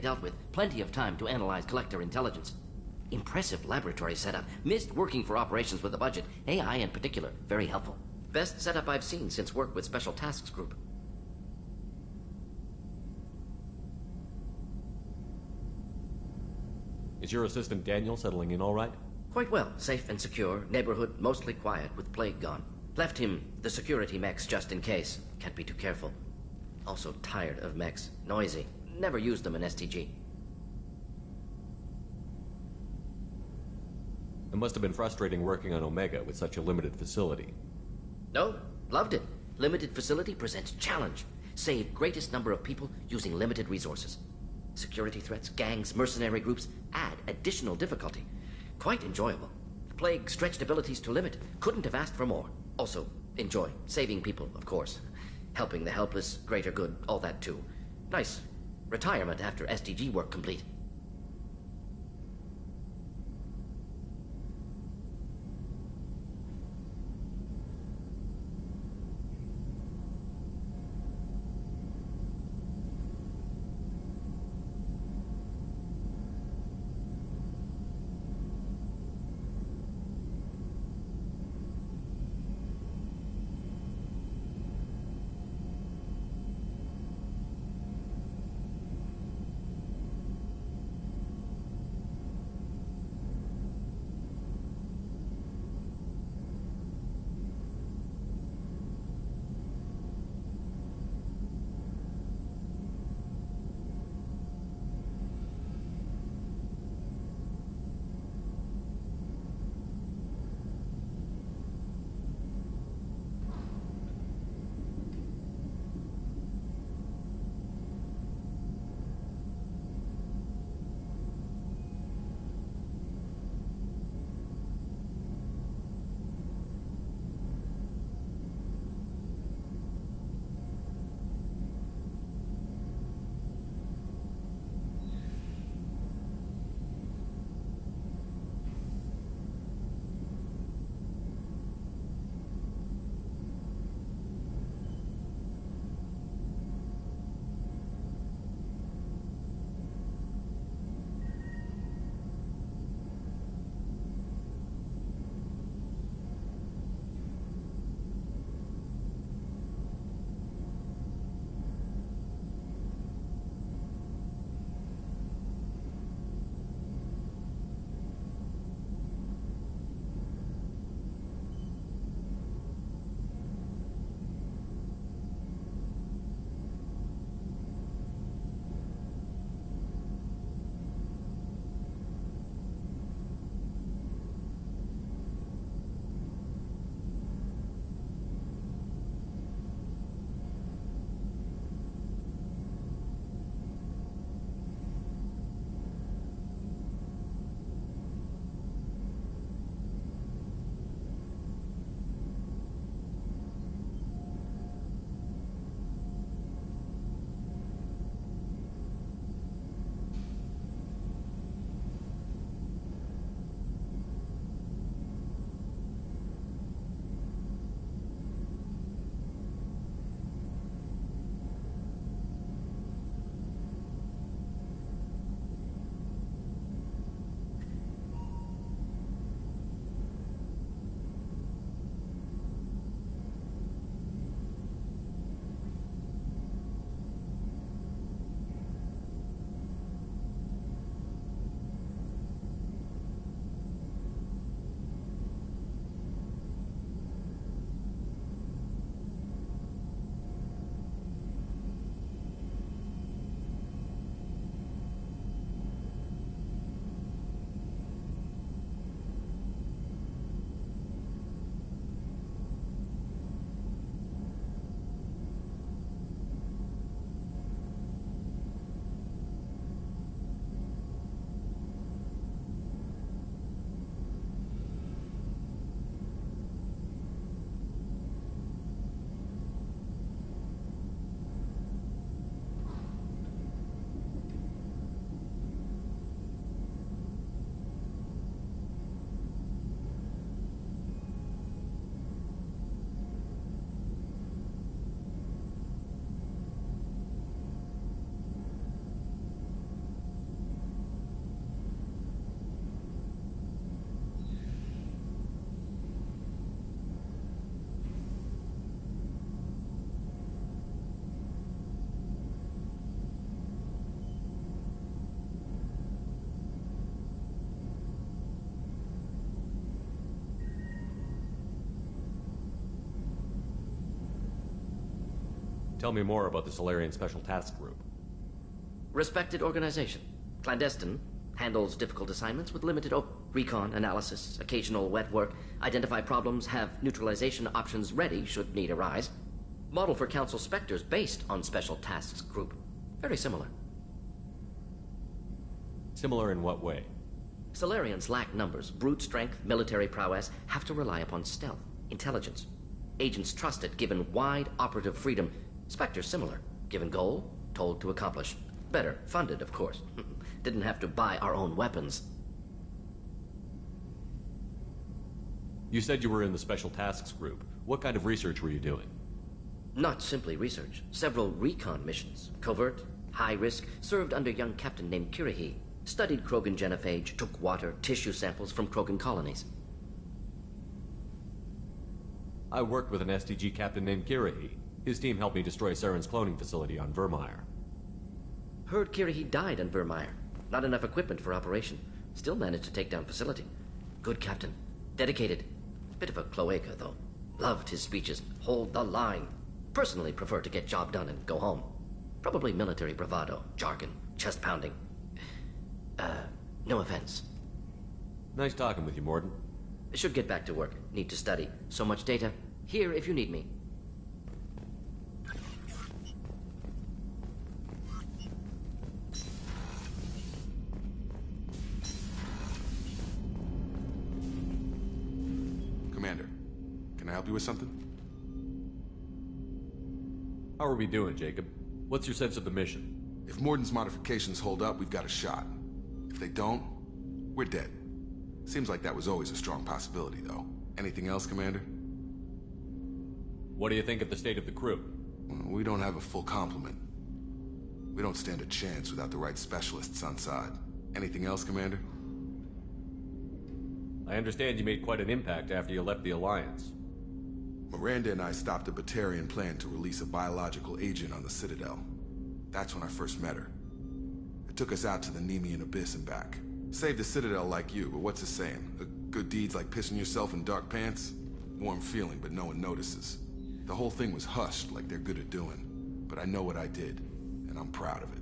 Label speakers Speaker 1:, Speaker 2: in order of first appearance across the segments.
Speaker 1: dealt with. Plenty of time to analyze collector intelligence. Impressive laboratory setup. Missed working for operations with a budget. AI in particular, very helpful. Best setup I've seen since work with Special Tasks Group.
Speaker 2: Is your assistant Daniel settling in all right?
Speaker 1: Quite well. Safe and secure. Neighborhood mostly quiet with plague gone. Left him the security mechs just in case. Can't be too careful. Also tired of mechs. Noisy. Never used them in STG.
Speaker 2: It must have been frustrating working on Omega with such a limited facility.
Speaker 1: No, loved it. Limited facility presents challenge. Save greatest number of people using limited resources. Security threats, gangs, mercenary groups add additional difficulty. Quite enjoyable. Plague stretched abilities to limit. Couldn't have asked for more. Also, enjoy. Saving people, of course. Helping the helpless, greater good, all that too. Nice. Retirement after SDG work complete.
Speaker 2: Tell me more about the Solarian Special Task Group.
Speaker 1: Respected organization. Clandestine. Handles difficult assignments with limited recon, analysis, occasional wet work, identify problems, have neutralization options ready should need arise. Model for Council Spectres based on Special Tasks Group. Very similar.
Speaker 2: Similar in what way?
Speaker 1: Solarians lack numbers, brute strength, military prowess, have to rely upon stealth, intelligence. Agents trusted, given wide operative freedom. Spectres similar, given goal, told to accomplish. Better, funded, of course. Didn't have to buy our own weapons.
Speaker 2: You said you were in the Special Tasks Group. What kind of research were you doing?
Speaker 1: Not simply research. Several recon missions. Covert, high risk, served under a young captain named Kirihi. Studied Krogan genophage, took water, tissue samples from Krogan colonies.
Speaker 2: I worked with an SDG captain named Kirihi. His team helped me destroy Saren's cloning facility on Vermeer.
Speaker 1: Heard Kirihi died on Vermeer. Not enough equipment for operation. Still managed to take down facility. Good captain. Dedicated. Bit of a cloaca, though. Loved his speeches. Hold the line. Personally prefer to get job done and go home. Probably military bravado, jargon, chest pounding. No offense.
Speaker 2: Nice talking with you, Morden.
Speaker 1: Should get back to work. Need to study. So much data. Here if you need me.
Speaker 3: Commander, can I help you with something?
Speaker 2: How are we doing, Jacob? What's your sense of the mission?
Speaker 3: If Morden's modifications hold up, we've got a shot. If they don't, we're dead. Seems like that was always a strong possibility, though. Anything else, Commander?
Speaker 2: What do you think of the state of the crew?
Speaker 3: Well, we don't have a full complement. We don't stand a chance without the right specialists on side. Anything else, Commander?
Speaker 2: I understand you made quite an impact after you left the Alliance.
Speaker 3: Miranda and I stopped a Batarian plan to release a biological agent on the Citadel. That's when I first met her. It took us out to the Nemean Abyss and back. Saved the Citadel like you, but what's the saying? A good deed's like pissing yourself in dark pants? Warm feeling, but no one notices. The whole thing was hushed like they're good at doing. But I know what I did, and I'm proud of it.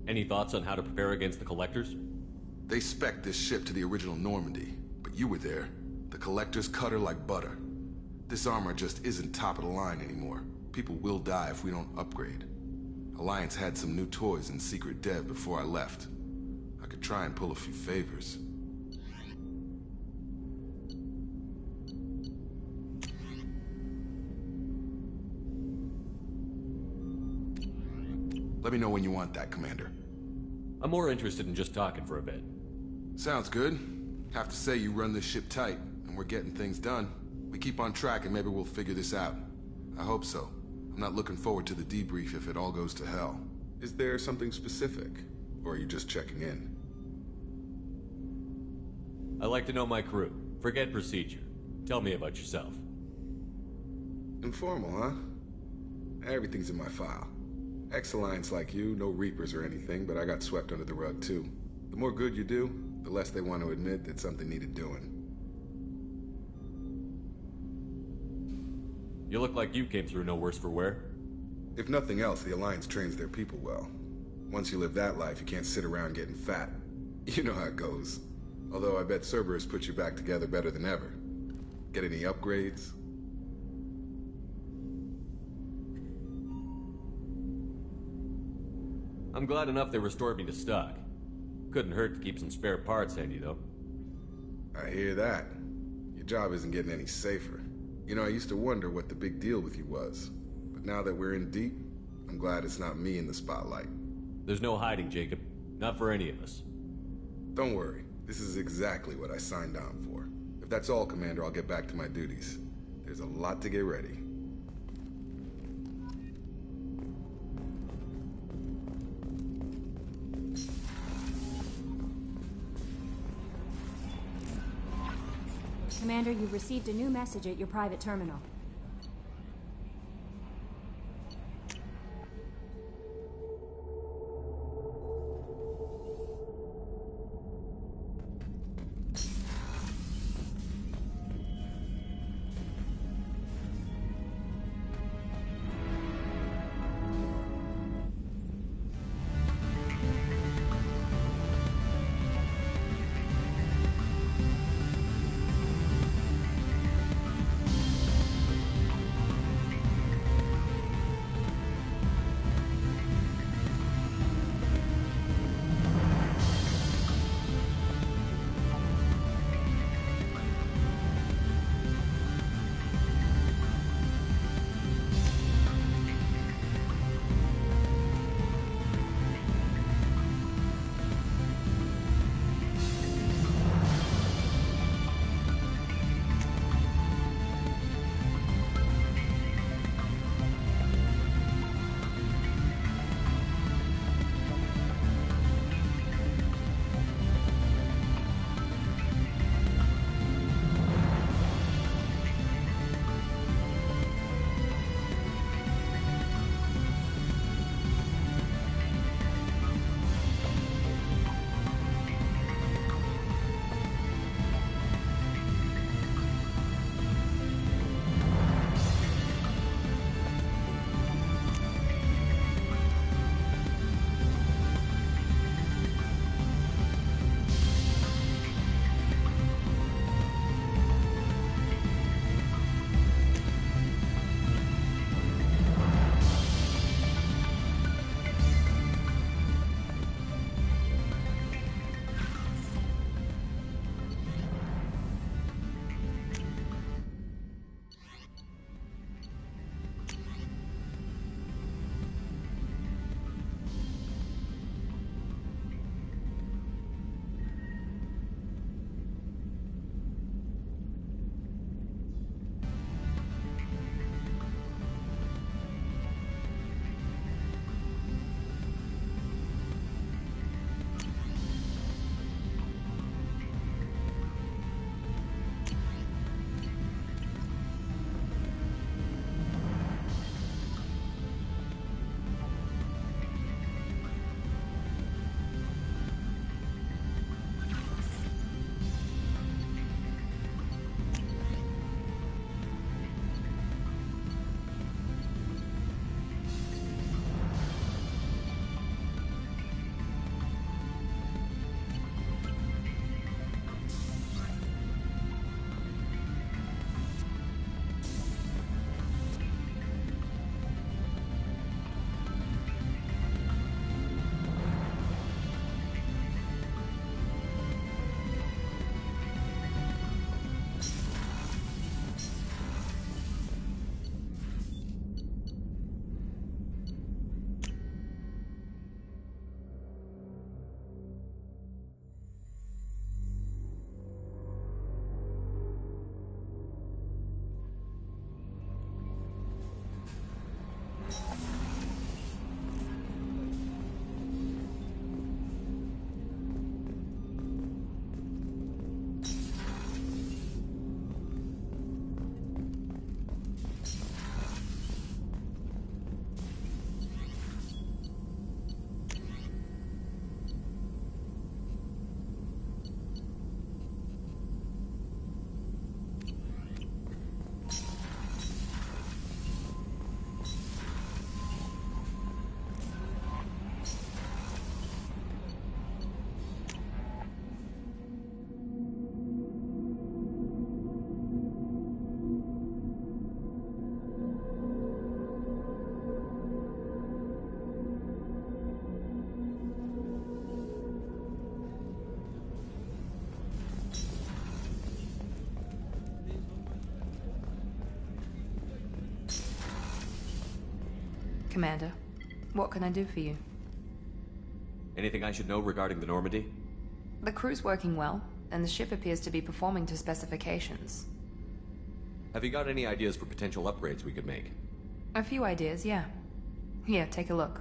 Speaker 2: Any thoughts on how to prepare against the Collectors?
Speaker 3: They spec'd this ship to the original Normandy, but you were there. The Collectors cut her like butter. This armor just isn't top of the line anymore. People will die if we don't upgrade. Alliance had some new toys in secret dev before I left. I could try and pull a few favors. Let me know when you want that, Commander.
Speaker 2: I'm more interested in just talking for a bit.
Speaker 3: Sounds good. Have to say you run this ship tight, and we're getting things done. We keep on track and maybe we'll figure this out. I hope so. I'm not looking forward to the debrief if it all goes to hell. Is there something specific? Or are you just checking in?
Speaker 2: I like to know my crew. Forget procedure. Tell me about yourself.
Speaker 3: Informal, huh? Everything's in my file. Ex-Alliance like you, no Reapers or anything, but I got swept under the rug too. The more good you do, the less they want to admit that something needed doing.
Speaker 2: You look like you came through no worse for wear.
Speaker 3: If nothing else, the Alliance trains their people well. Once you live that life, you can't sit around getting fat. You know how it goes. Although I bet Cerberus put you back together better than ever. Get any upgrades?
Speaker 2: I'm glad enough they restored me to stock. Couldn't hurt to keep some spare parts handy, though.
Speaker 3: I hear that. Your job isn't getting any safer. You know, I used to wonder what the big deal with you was. But now that we're in deep, I'm glad it's not me in the spotlight.
Speaker 2: There's no hiding, Jacob. Not for any of us.
Speaker 3: Don't worry. This is exactly what I signed on for. If that's all, Commander, I'll get back to my duties. There's a lot to get ready.
Speaker 4: Commander, you've received a new message at your private terminal.
Speaker 5: Commander, what can I do for you?
Speaker 2: Anything I should know regarding the Normandy?
Speaker 5: The crew's working well, and the ship appears to be performing to specifications.
Speaker 2: Have you got any ideas for potential upgrades we could make?
Speaker 5: A few ideas, yeah. Here, take a look.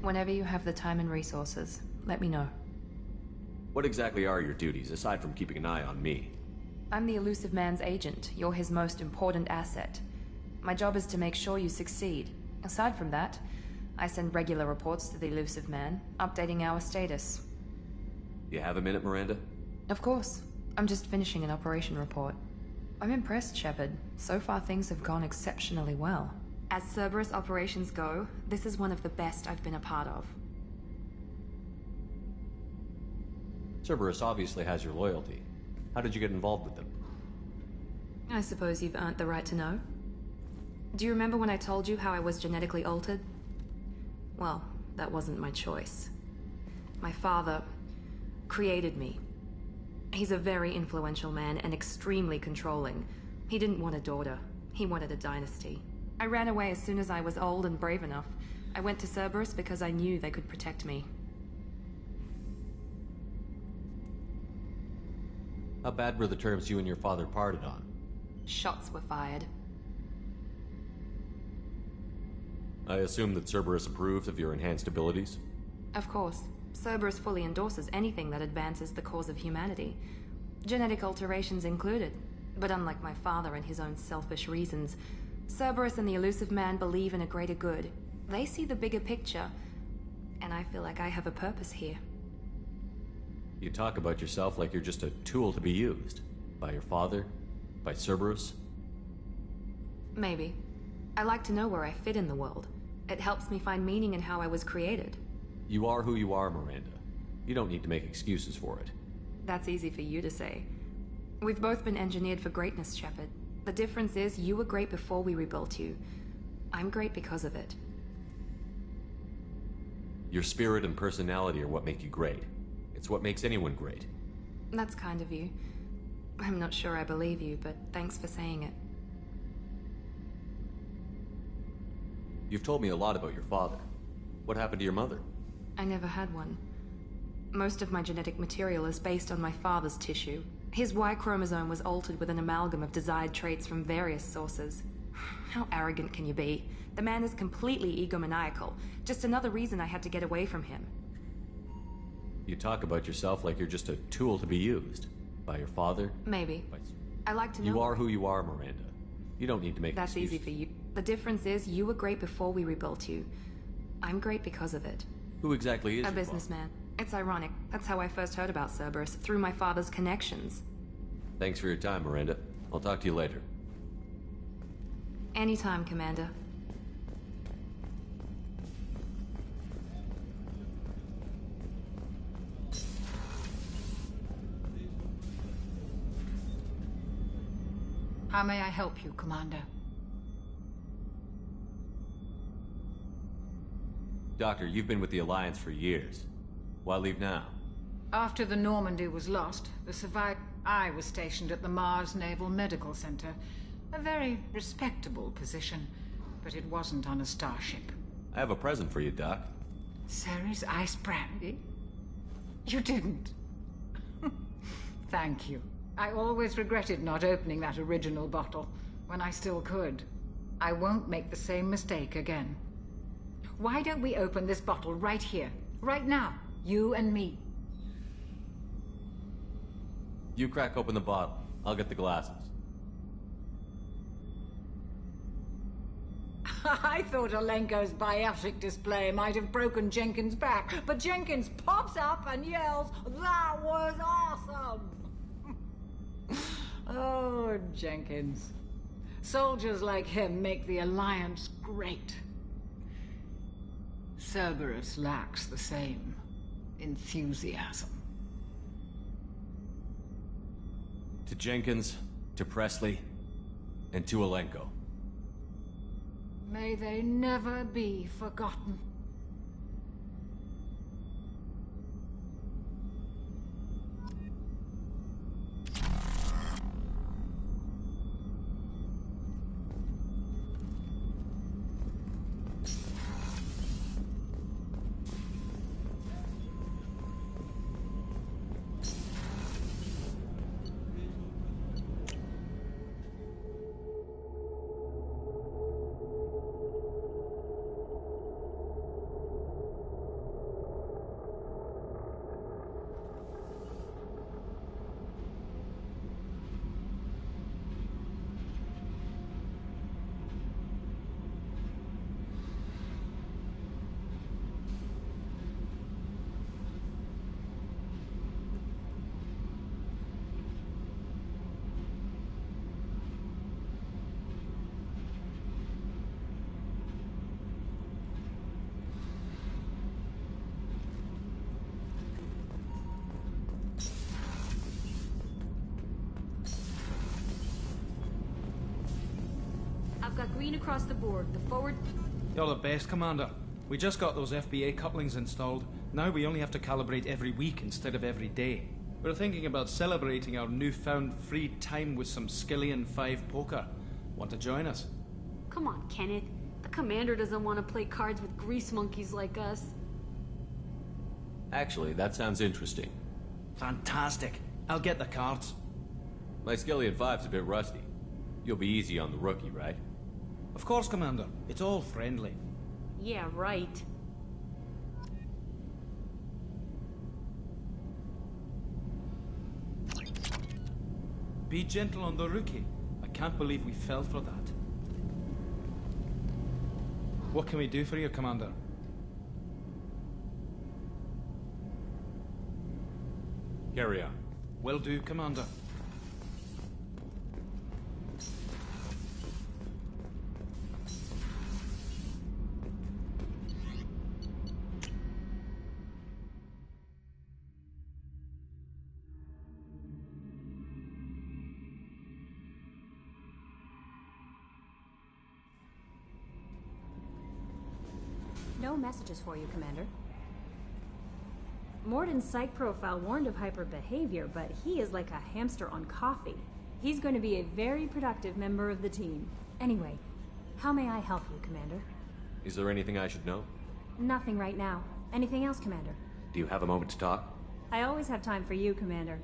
Speaker 5: Whenever you have the time and resources, let me know.
Speaker 2: What exactly are your duties, aside from keeping an eye on me?
Speaker 5: I'm the Elusive Man's agent. You're his most important asset. My job is to make sure you succeed. Aside from that, I send regular reports to the Elusive Man, updating our status.
Speaker 2: You have a minute, Miranda?
Speaker 5: Of course. I'm just finishing an operation report. I'm impressed, Shepard. So far things have gone exceptionally well. As Cerberus operations go, this is one of the best I've been a part of.
Speaker 2: Cerberus obviously has your loyalty. How did you get involved with them?
Speaker 5: I suppose you've earned the right to know. Do you remember when I told you how I was genetically altered? Well, that wasn't my choice. My father created me. He's a very influential man and extremely controlling. He didn't want a daughter. He wanted a dynasty. I ran away as soon as I was old and brave enough. I went to Cerberus because I knew they could protect me.
Speaker 2: How bad were the terms you and your father parted on?
Speaker 5: Shots were fired.
Speaker 2: I assume that Cerberus approved of your enhanced abilities?
Speaker 5: Of course. Cerberus fully endorses anything that advances the cause of humanity. Genetic alterations included. But unlike my father and his own selfish reasons, Cerberus and the Elusive Man believe in a greater good. They see the bigger picture, and I feel like I have a purpose here.
Speaker 2: You talk about yourself like you're just a tool to be used. By your father? By Cerberus?
Speaker 5: Maybe. I like to know where I fit in the world. It helps me find meaning in how I was created.
Speaker 2: You are who you are, Miranda. You don't need to make excuses for it.
Speaker 5: That's easy for you to say. We've both been engineered for greatness, Shepard. The difference is you were great before we rebuilt you. I'm great because of it.
Speaker 2: Your spirit and personality are what make you great. It's what makes anyone great.
Speaker 5: That's kind of you. I'm not sure I believe you, but thanks for saying it.
Speaker 2: You've told me a lot about your father. What happened to your mother?
Speaker 5: I never had one. Most of my genetic material is based on my father's tissue. His Y chromosome was altered with an amalgam of desired traits from various sources. How arrogant can you be? The man is completely egomaniacal. Just another reason I had to get away from him.
Speaker 2: You talk about yourself like you're just a tool to be used. By your father?
Speaker 5: Maybe.
Speaker 2: By...
Speaker 5: I like to know...
Speaker 2: You are who you are, Miranda. You don't need to make
Speaker 5: That's
Speaker 2: excuses.
Speaker 5: easy for you. The difference is you were great before we rebuilt you. I'm great because of it.
Speaker 2: Who exactly is
Speaker 5: A
Speaker 2: your
Speaker 5: businessman. It's ironic. That's how I first heard about Cerberus, through my father's connections.
Speaker 2: father? Thanks for your time, Miranda. I'll talk to you later.
Speaker 5: Anytime, Commander.
Speaker 6: How may I help you, Commander?
Speaker 2: Doctor, you've been with the Alliance for years. Why leave now?
Speaker 6: After the Normandy was lost, I was stationed at the Mars Naval Medical Center. A very respectable position, but it wasn't on a starship.
Speaker 2: I have a present for you, Doc.
Speaker 6: Ceres ice brandy? You didn't. Thank you. I always regretted not opening that original bottle, when I still could. I won't make the same mistake again. Why don't we open this bottle right here, right now, you and me?
Speaker 2: You crack open the bottle. I'll get the glasses.
Speaker 6: I thought Alenko's biotic display might have broken Jenkins' back, but Jenkins pops up and yells, "That was awesome!" Oh, Jenkins. Soldiers like him make the Alliance great. Cerberus lacks the same enthusiasm.
Speaker 2: To Jenkins, to Presley, and to Alenko.
Speaker 6: May they never be forgotten.
Speaker 7: I've got green across the board. The forward...
Speaker 8: You're the best, Commander. We just got those FBA couplings installed. Now we only have to calibrate every week instead of every day. We're thinking about celebrating our newfound free time with some Skillian 5 poker. Want to join us?
Speaker 7: Come on, Kenneth. The commander doesn't want to play cards with grease monkeys like us.
Speaker 2: Actually, that sounds interesting.
Speaker 8: Fantastic. I'll get the cards.
Speaker 2: My Skillian 5's a bit rusty. You'll be easy on the rookie, right?
Speaker 8: Of course, Commander. It's all friendly.
Speaker 7: Yeah, right.
Speaker 8: Be gentle on the rookie. I can't believe we fell for that. What can we do for you, Commander?
Speaker 2: Carry on.
Speaker 8: Will do, Commander.
Speaker 4: No messages for you, Commander. Morden's psych profile warned of hyper behavior, but he is like a hamster on coffee. He's going to be a very productive member of the team. Anyway, how may I help you, Commander?
Speaker 2: Is there anything I should know?
Speaker 4: Nothing right now. Anything else, Commander?
Speaker 2: Do you have a moment to talk?
Speaker 4: I always have time for you, Commander.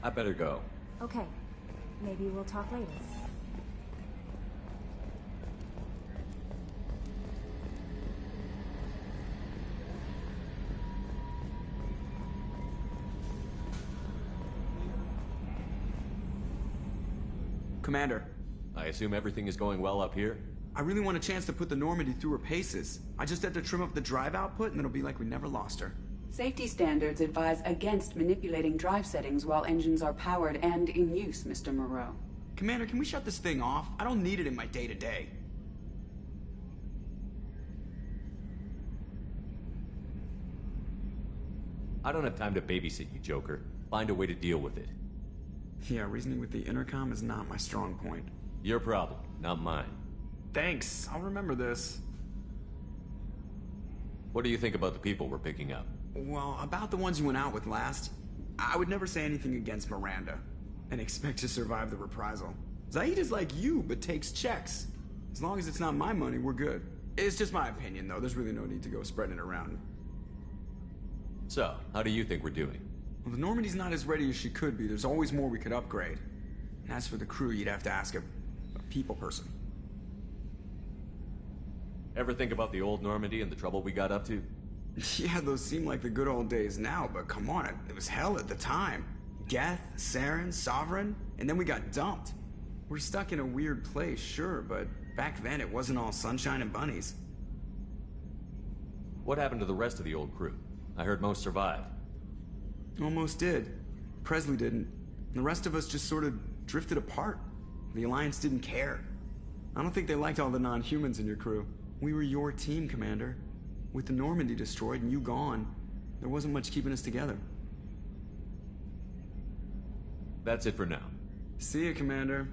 Speaker 2: I better go.
Speaker 4: Okay. Maybe we'll talk later.
Speaker 9: Commander,
Speaker 2: I assume everything is going well up here?
Speaker 9: I really want a chance to put the Normandy through her paces. I just had to trim up the drive output and it'll be like we never lost her.
Speaker 10: Safety standards advise against manipulating drive settings while engines are powered and in use, Mr. Moreau.
Speaker 9: Commander, can we shut this thing off? I don't need it in my day-to-day.
Speaker 2: I don't have time to babysit you, Joker. Find a way to deal with it.
Speaker 9: Yeah, reasoning with the intercom is not my strong point.
Speaker 2: Your problem, not mine.
Speaker 9: Thanks, I'll remember this.
Speaker 2: What do you think about the people we're picking up?
Speaker 9: Well, about the ones you went out with last, I would never say anything against Miranda and expect to survive the reprisal. Zaid is like you, but takes checks. As long as it's not my money, we're good. It's just my opinion, though. There's really no need to go spreading it around.
Speaker 2: So, how do you think we're doing?
Speaker 9: Well, the Normandy's not as ready as she could be. There's always more we could upgrade. And as for the crew, you'd have to ask a people person.
Speaker 2: Ever think about the old Normandy and the trouble we got up to?
Speaker 9: Yeah, those seem like the good old days now, but come on, it was hell at the time. Geth, Saren, Sovereign, and then we got dumped. We're stuck in a weird place, sure, but back then it wasn't all sunshine and bunnies.
Speaker 2: What happened to the rest of the old crew? I heard most survived.
Speaker 9: Almost did. Presley didn't. The rest of us just sort of drifted apart. The Alliance didn't care. I don't think they liked all the non-humans in your crew. We were your team, Commander. With the Normandy destroyed and you gone, there wasn't much keeping us together.
Speaker 2: That's it for now.
Speaker 9: See you, Commander.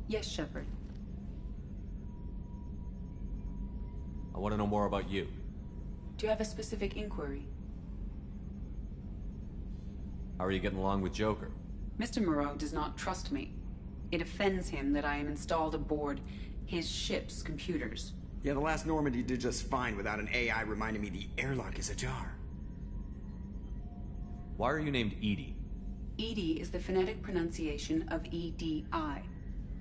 Speaker 10: Yes, Shepard.
Speaker 2: I want to know more about you.
Speaker 10: Do you have a specific inquiry?
Speaker 2: How are you getting along with Joker?
Speaker 10: Mr. Moreau does not trust me. It offends him that I am installed aboard his ship's computers.
Speaker 9: Yeah, the last Normandy did just fine without an AI reminding me the airlock is ajar.
Speaker 2: Why are you named Edie?
Speaker 10: EDI is the phonetic pronunciation of EDI.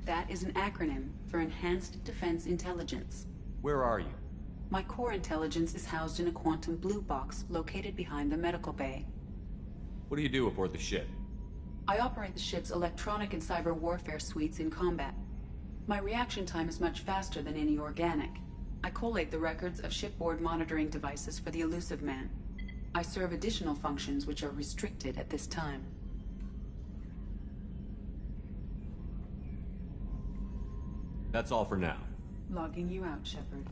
Speaker 10: That is an acronym for Enhanced Defense Intelligence.
Speaker 2: Where are you?
Speaker 10: My core intelligence is housed in a quantum blue box located behind the medical bay.
Speaker 2: What do you do aboard the ship?
Speaker 10: I operate the ship's electronic and cyber warfare suites in combat. My reaction time is much faster than any organic. I collate the records of shipboard monitoring devices for the elusive man. I serve additional functions which are restricted at this time.
Speaker 2: That's all for now.
Speaker 10: Logging you out, Shepard.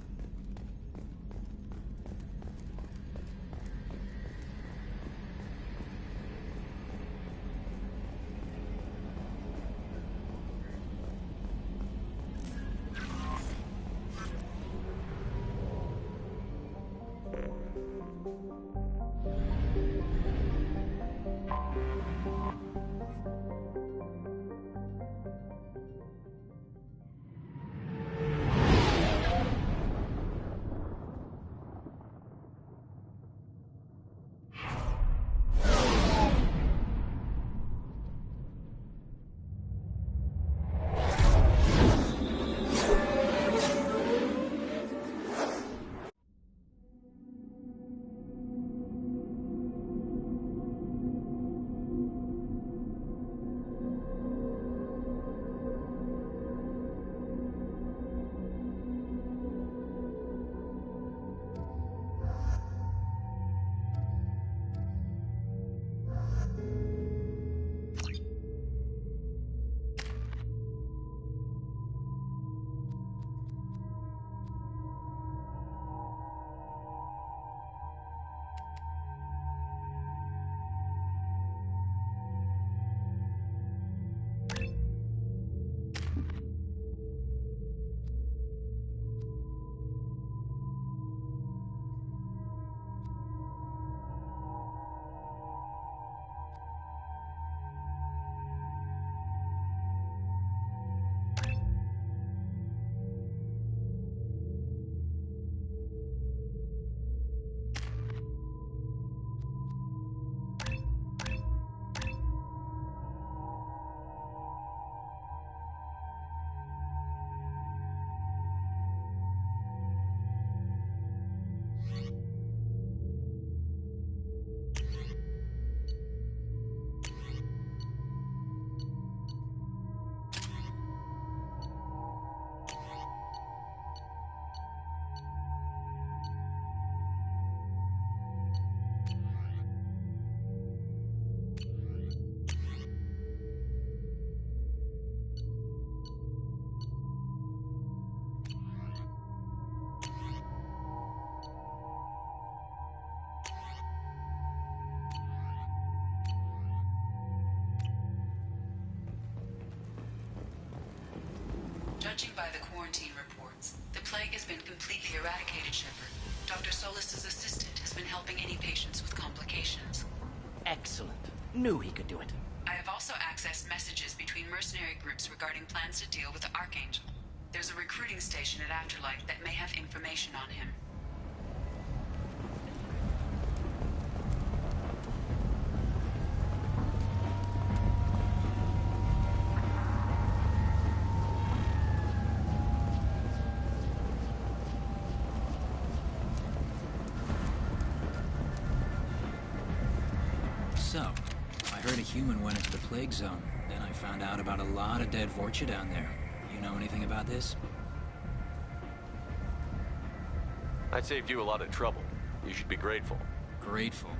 Speaker 10: Judging by the quarantine reports, the plague has been completely eradicated, Shepard. Dr. Solis's assistant has been helping any patients with complications.
Speaker 1: Excellent. Knew he could do it.
Speaker 10: I have also accessed messages between mercenary groups regarding plans to deal with the Archangel. There's a recruiting station at Afterlife that may have information on him.
Speaker 11: So, I heard a human went into the plague zone. Then I found out about a lot of dead Vorcha down there. You know anything about this?
Speaker 2: I saved you a lot of trouble. You should be grateful.
Speaker 11: Grateful.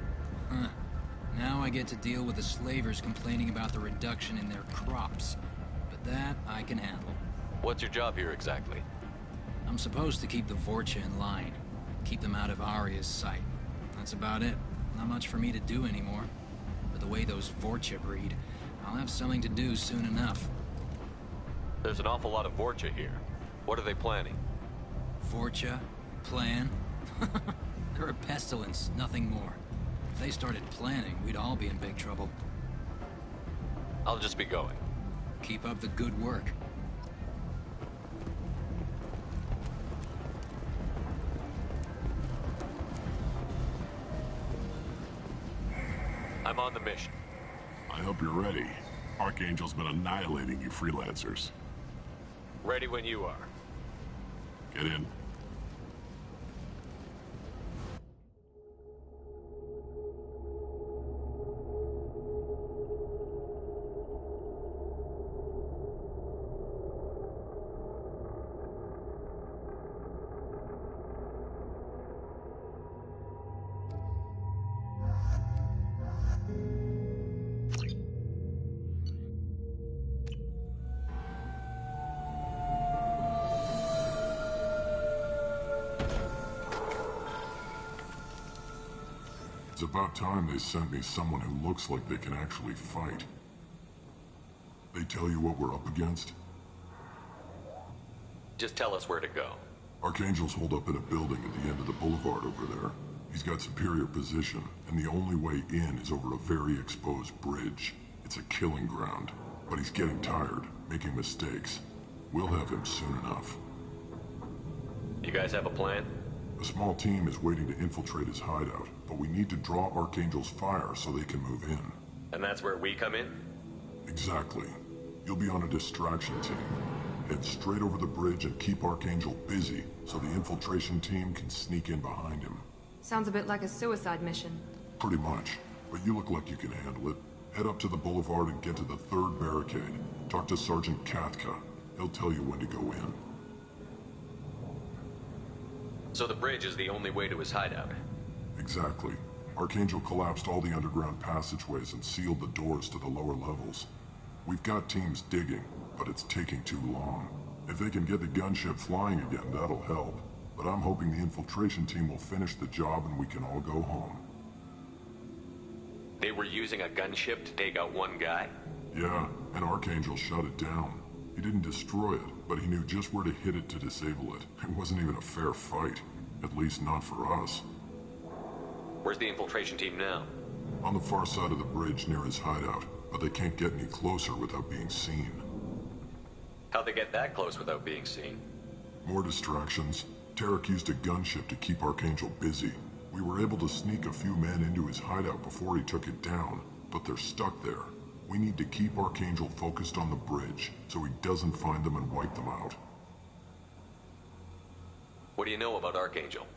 Speaker 11: Huh. Now I get to deal with the slavers complaining about the reduction in their crops. But that I can handle.
Speaker 2: What's your job here exactly?
Speaker 11: I'm supposed to keep the Vorcha in line. Keep them out of Arya's sight. That's about it. Not much for me to do anymore. But the way those Vorcha breed, I'll have something to do soon enough.
Speaker 12: There's an awful lot of Vorcha here. What are they planning?
Speaker 11: Vorcha? Plan? They're a pestilence, nothing more. If they started planning, we'd all be in big trouble.
Speaker 12: I'll just be going.
Speaker 11: Keep up the good work.
Speaker 12: I'm on the mission.
Speaker 13: I hope you're ready. Archangel's been annihilating you freelancers.
Speaker 12: Ready when you are.
Speaker 13: Get in. It's about time they sent me someone who looks like they can actually fight. They tell you what we're up against?
Speaker 12: Just tell us where to go.
Speaker 13: Archangel's holed up in a building at the end of the boulevard over there. He's got superior position, and the only way in is over a very exposed bridge. It's a killing ground, but he's getting tired, making mistakes. We'll have him soon enough.
Speaker 12: You guys have a plan?
Speaker 13: A small team is waiting to infiltrate his hideout, but we need to draw Archangel's fire so they can move in.
Speaker 12: And that's where we come in?
Speaker 13: Exactly. You'll be on a distraction team. Head straight over the bridge and keep Archangel busy so the infiltration team can sneak in behind him.
Speaker 5: Sounds a bit like a suicide mission.
Speaker 13: Pretty much, but you look like you can handle it. Head up to the boulevard and get to the 3rd barricade. Talk to Sergeant Katka. He'll tell you when to go in.
Speaker 12: So the bridge is the only way to his hideout?
Speaker 13: Exactly. Archangel collapsed all the underground passageways and sealed the doors to the lower levels. We've got teams digging, but it's taking too long. If they can get the gunship flying again, that'll help. But I'm hoping the infiltration team will finish the job and we can all go home.
Speaker 12: They were using a gunship to take out one guy?
Speaker 13: Yeah, and Archangel shut it down. He didn't destroy it, but he knew just where to hit it to disable it. It wasn't even a fair fight. At least not for us.
Speaker 12: Where's the infiltration team now?
Speaker 13: On the far side of the bridge near his hideout, but they can't get any closer without being seen.
Speaker 12: How'd they get that close without being seen?
Speaker 13: More distractions. Tarek used a gunship to keep Archangel busy. We were able to sneak a few men into his hideout before he took it down, but they're stuck there. We need to keep Archangel focused on the bridge, so he doesn't find them and wipe them out.
Speaker 12: What do you know about Archangel?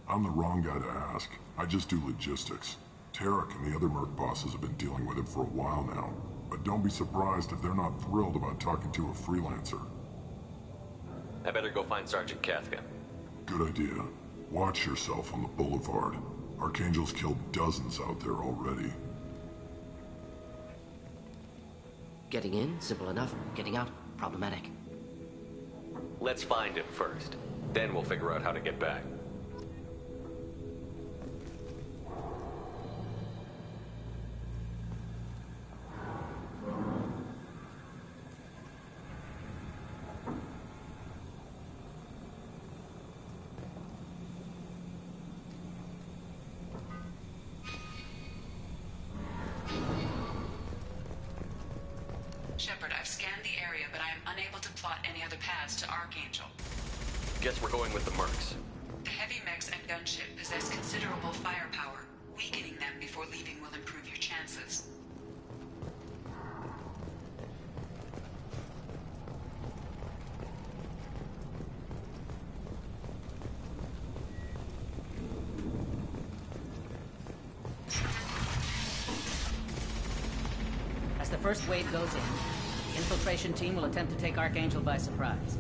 Speaker 13: I'm the wrong guy to ask. I just do logistics. Tarek and the other merc bosses have been dealing with him for a while now, but don't be surprised if they're not thrilled about talking to a freelancer.
Speaker 12: I better go find Sergeant Katka.
Speaker 13: Good idea. Watch yourself on the boulevard. Archangel's killed dozens out there already.
Speaker 1: Getting in, simple enough. Getting out, problematic.
Speaker 12: Let's find him first. Then we'll figure out how to get back.
Speaker 10: Shepard, I've scanned the area, but I am unable to plot any other paths to Archangel.
Speaker 12: Guess we're going with the mercs.
Speaker 10: The heavy mechs and gunship possess considerable firepower. Weakening them before leaving will improve your chances.
Speaker 14: As the first wave goes in, the infiltration team will attempt to take Archangel by surprise.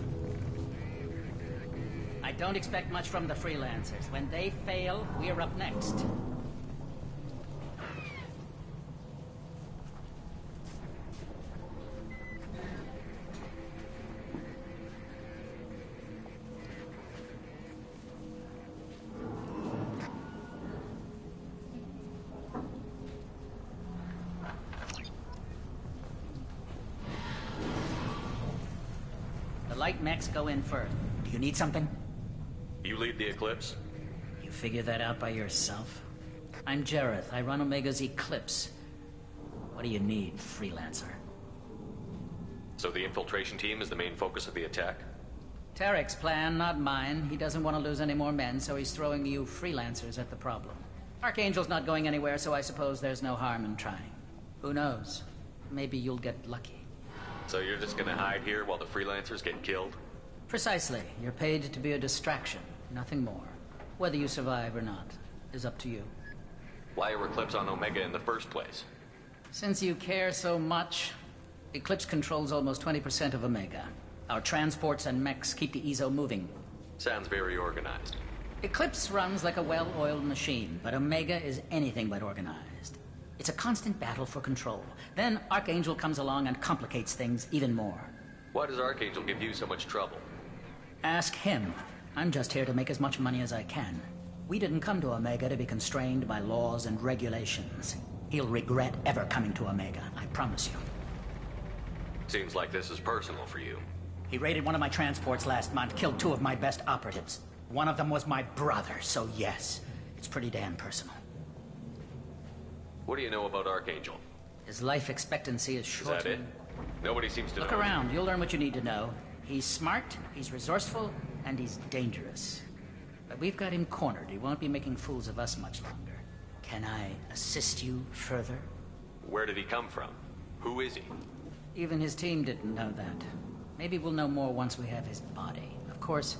Speaker 14: I don't expect much from the freelancers. When they fail, we're up next. light mechs go in first. Do you need something?
Speaker 12: You lead the Eclipse?
Speaker 14: You figure that out by yourself? I'm Jareth. I run Omega's Eclipse. What do you need, freelancer?
Speaker 12: So the infiltration team is the main focus of the attack?
Speaker 14: Tarek's plan, not mine. He doesn't want to lose any more men, so he's throwing you freelancers at the problem. Archangel's not going anywhere, so I suppose there's no harm in trying. Who knows? Maybe you'll get lucky.
Speaker 12: So you're just gonna hide here while the freelancers get killed?
Speaker 14: Precisely. You're paid to be a distraction, nothing more. Whether you survive or not is up to you.
Speaker 12: Why are Eclipse on Omega in the first place?
Speaker 14: Since you care so much, Eclipse controls almost 20% of Omega. Our transports and mechs keep the EZO moving.
Speaker 12: Sounds very organized.
Speaker 14: Eclipse runs like a well-oiled machine, but Omega is anything but organized. It's a constant battle for control. Then Archangel comes along and complicates things even more.
Speaker 12: Why does Archangel give you so much trouble?
Speaker 14: Ask him. I'm just here to make as much money as I can. We didn't come to Omega to be constrained by laws and regulations. He'll regret ever coming to Omega, I promise you.
Speaker 12: Seems like this is personal for you.
Speaker 14: He raided one of my transports last month, killed 2 of my best operatives. One of them was my brother, so yes, it's pretty damn personal.
Speaker 12: What do you know about Archangel?
Speaker 14: His life expectancy is short.
Speaker 12: Is that it? Nobody seems to know.
Speaker 14: Look around, you'll learn what you need to know. He's smart, he's resourceful, and he's dangerous. But we've got him cornered. He won't be making fools of us much longer. Can I assist you further?
Speaker 12: Where did he come from? Who is he?
Speaker 14: Even his team didn't know that. Maybe we'll know more once we have his body. Of course,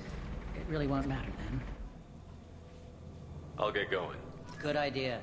Speaker 14: it really won't matter then.
Speaker 12: I'll get going.
Speaker 14: Good idea.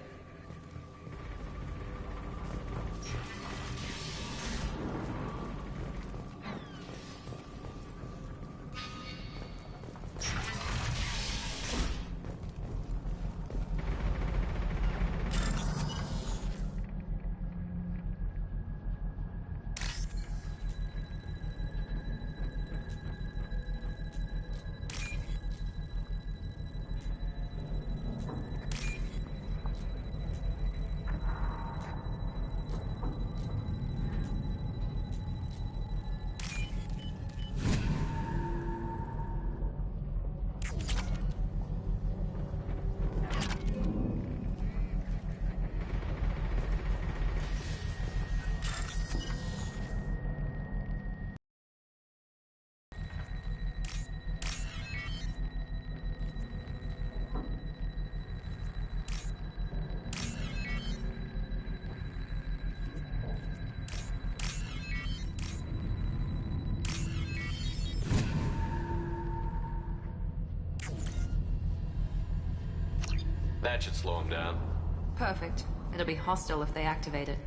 Speaker 12: That should slow him down.
Speaker 5: Perfect. It'll be hostile if they activate it.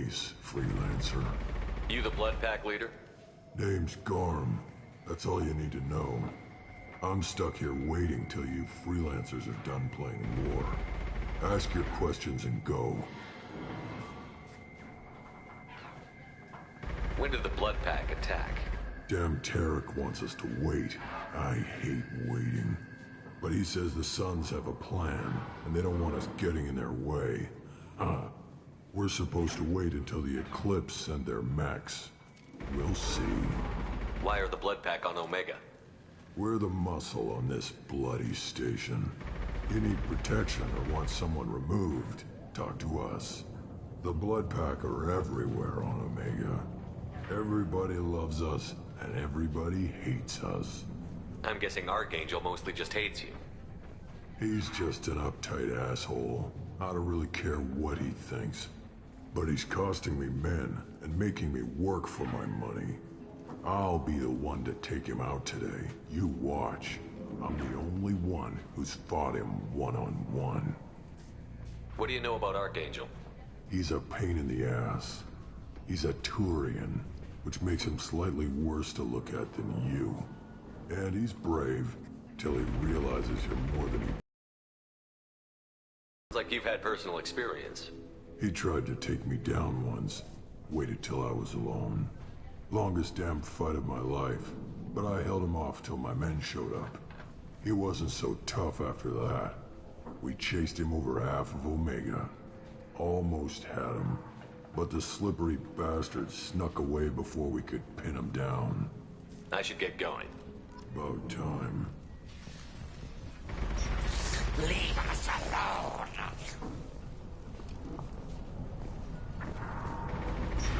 Speaker 13: face, freelancer.
Speaker 12: You the Blood Pack leader?
Speaker 13: Name's Garm. That's all you need to know. I'm stuck here waiting till you freelancers are done playing war. Ask your questions and go.
Speaker 12: When did the Blood Pack attack?
Speaker 13: Damn Tarek wants us to wait. I hate waiting. But he says the Suns have a plan, and they don't want us getting in their way. We're supposed to wait until the Eclipse send their mechs. We'll see.
Speaker 12: Why are the Blood Pack on Omega?
Speaker 13: We're the muscle on this bloody station. You need protection or want someone removed, talk to us. The Blood Pack are everywhere on Omega. Everybody loves us, and everybody hates us.
Speaker 12: I'm guessing Archangel mostly just hates you.
Speaker 13: He's just an uptight asshole. I don't really care what he thinks. But he's costing me men and making me work for my money. I'll be the one to take him out today. You watch. I'm the only one who's fought him one-on-one.
Speaker 12: What do you know about Archangel?
Speaker 13: He's a pain in the ass. He's a Turian, which makes him slightly worse to look at than you. And he's brave, till he realizes you're more than he...
Speaker 12: It's like you've had personal experience.
Speaker 13: He tried to take me down once. Waited till I was alone. Longest damn fight of my life. But I held him off till my men showed up. He wasn't so tough after that. We chased him over half of Omega. Almost had him. But the slippery bastard snuck away before we could pin him down.
Speaker 12: I should get going.
Speaker 13: About time.
Speaker 15: Leave us alone!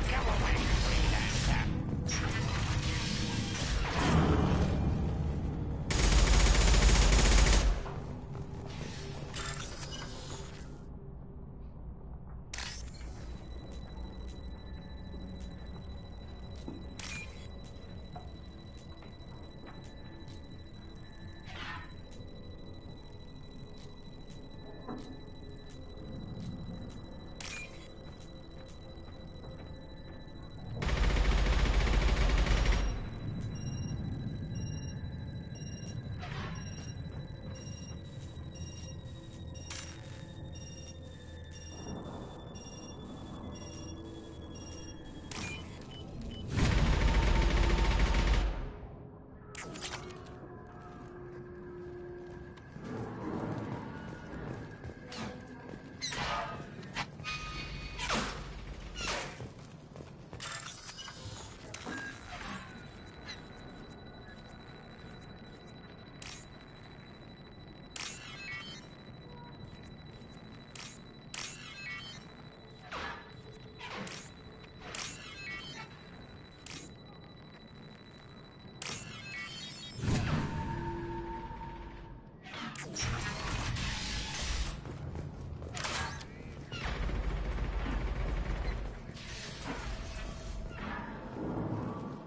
Speaker 15: Go away, freelancer!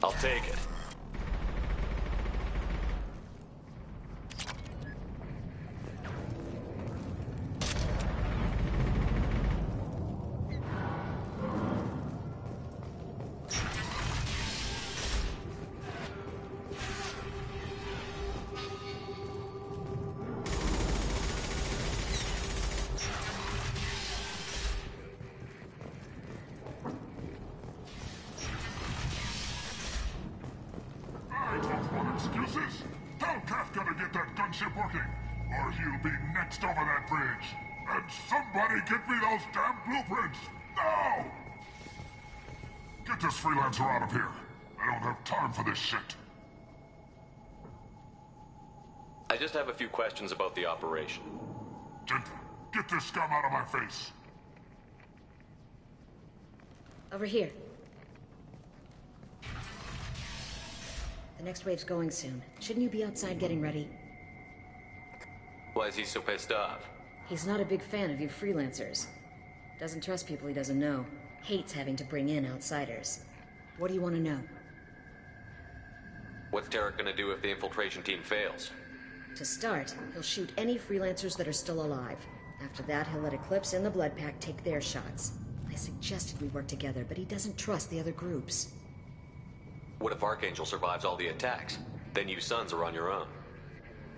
Speaker 12: I'll take it.
Speaker 13: Excuses? Tell Kafka to get that gunship working, or he'll be next over that bridge. And somebody get me those damn blueprints! Now! Get this freelancer out of here. I don't have time for this shit.
Speaker 12: I just have a few questions about the operation.
Speaker 13: Gentle, get this scum out of my face.
Speaker 16: Over here. The next wave's going soon. Shouldn't you be outside getting ready?
Speaker 12: Why is he so pissed off?
Speaker 16: He's not a big fan of you freelancers. Doesn't trust people he doesn't know. Hates having to bring in outsiders. What do you want to know?
Speaker 12: What's Tarek gonna do if the infiltration team fails?
Speaker 16: To start, he'll shoot any freelancers that are still alive. After that, he'll let Eclipse and the Blood Pack take their shots. I suggested we work together, but he doesn't trust the other groups.
Speaker 12: What if Archangel survives all the attacks? Then you sons are on your own.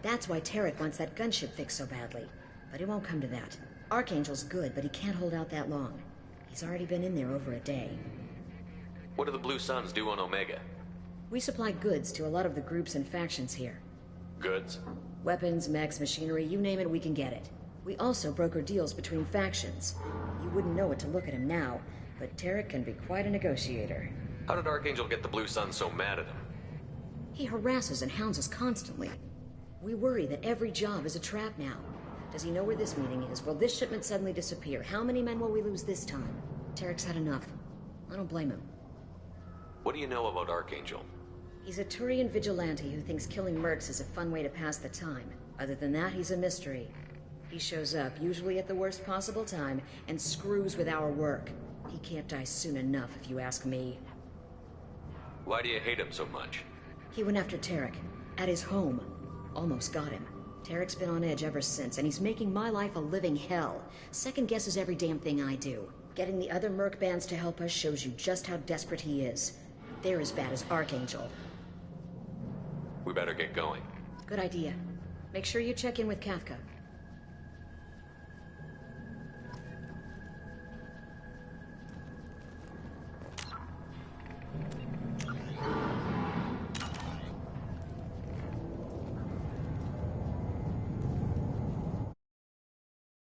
Speaker 16: That's why Tarek wants that gunship fixed so badly. But it won't come to that. Archangel's good, but he can't hold out that long. He's already been in there over a day.
Speaker 12: What do the Blue Suns do on Omega?
Speaker 16: We supply goods to a lot of the groups and factions here.
Speaker 12: Goods?
Speaker 16: Weapons, mechs, machinery, you name it, we can get it. We also broker deals between factions. You wouldn't know it to look at him now, but Tarek can be quite a negotiator.
Speaker 12: How did Archangel get the Blue Suns so mad at him?
Speaker 16: He harasses and hounds us constantly. We worry that every job is a trap now. Does he know where this meeting is? Will this shipment suddenly disappear? How many men will we lose this time? Tarek's had enough. I don't blame him.
Speaker 12: What do you know about Archangel?
Speaker 16: He's a Turian vigilante who thinks killing mercs is a fun way to pass the time. Other than that, he's a mystery. He shows up, usually at the worst possible time, and screws with our work. He can't die soon enough, if you ask me.
Speaker 12: Why do you hate him so much?
Speaker 16: He went after Tarek, at his home. Almost got him. Tarek's been on edge ever since, and he's making my life a living hell. Second guesses every damn thing I do. Getting the other merc bands to help us shows you just how desperate he is. They're as bad as Archangel.
Speaker 12: We better get going.
Speaker 16: Good idea. Make sure you check in with Kafka.